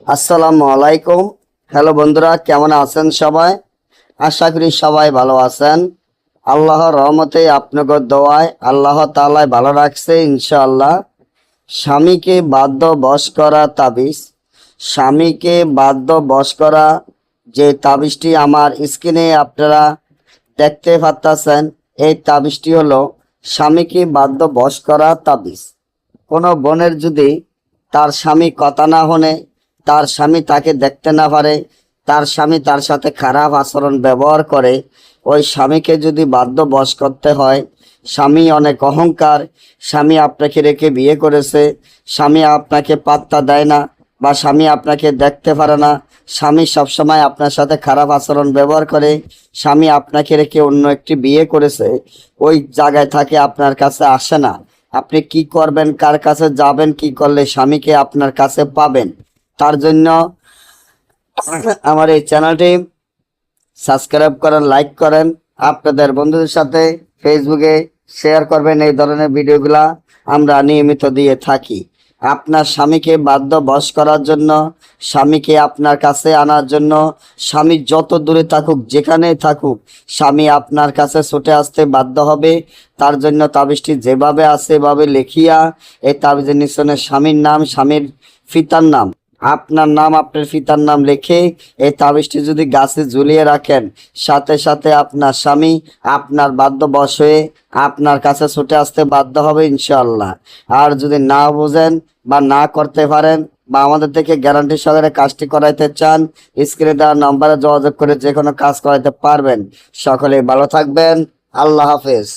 আসসালামু আলাইকুম। হ্যালো বন্ধুরা, কেমন আছেন সবাই? আশা করি সবাই ভালো আছেন। আল্লাহর রহমতে আপনাদের দোয়ায় আল্লাহ তাআলা ভালো রাখছে ইনশাআল্লাহ। স্বামীকে বাধ্য বশ করা তাবিজ। স্বামীকে বাধ্য বশ করা যে তাবিজটি আমার স্ক্রিনে আপনারা দেখতে পাচ্ছেন, এই তাবিজটি হলো স্বামীকে বাধ্য বশ করা তাবিজ। কোনো বোনের যদি তার স্বামী কথা না শোনে, তার স্বামী তাকে দেখতে না পারে, তার স্বামী তার সাথে খারাপ আচরণ ব্যবহার করে, ওই স্বামীকে যদি বাধ্য বশ করতে হয়, স্বামী অনেক অহংকার, স্বামী আপনাকে রেখে বিয়ে করেছে, স্বামী আপনাকে পাত্তা দেয় না, বা স্বামী আপনাকে দেখতে পারে না, স্বামী সবসময় আপনার সাথে খারাপ আচরণ ব্যবহার করে, স্বামী আপনাকে রেখে অন্য একটি বিয়ে করেছে, ওই জায়গায় থাকে আপনার কাছে আসে না, আপনি কি করবেন, কার কাছে যাবেন, কি করলে স্বামীকে আপনার কাছে পাবেন? তার জন্য আমার এই চ্যানেলটি সাবস্ক্রাইব করেন, লাইক করেন, আপনাদের বন্ধুদের সাথে ফেসবুকে শেয়ার করবেন। এই ধরনের ভিডিওগুলা আমরা নিয়মিত দিয়ে থাকি। আপনার স্বামীকে বাধ্য বশ করার জন্য, স্বামীকে আপনার কাছে আনার জন্য, স্বামী যত দূরে থাকুক, যেখানেই থাকুক, স্বামী আপনার কাছে ছুটে আসতে বাধ্য হবে। তার জন্য তাবিজটি যেভাবে আছে এভাবে লিখিয়া এই তাবিজের নিচনে স্বামীর নাম, স্বামীর পিতার নাম, আপনার নাম, আপনার পিতার নাম লিখে এই তাবিজটি যদি গাছে ঝুলিয়ে রাখেন, সাথে সাথে আপনার স্বামী আপনার বাধ্য বশ হয়ে আপনার কাছে ছুটে আসতে বাধ্য হবে ইনশাআল্লাহ। আর যদি না বুঝেন বা না করতে পারেন, বা আমাদের থেকে গ্যারান্টি সহকারে কাজটি করাইতে চান, স্ক্রিনে দেওয়া নম্বরে যোগাযোগ করে যে কোনো কাজ করাইতে পারবেন। সকলে ভালো থাকবেন। আল্লাহ হাফেজ।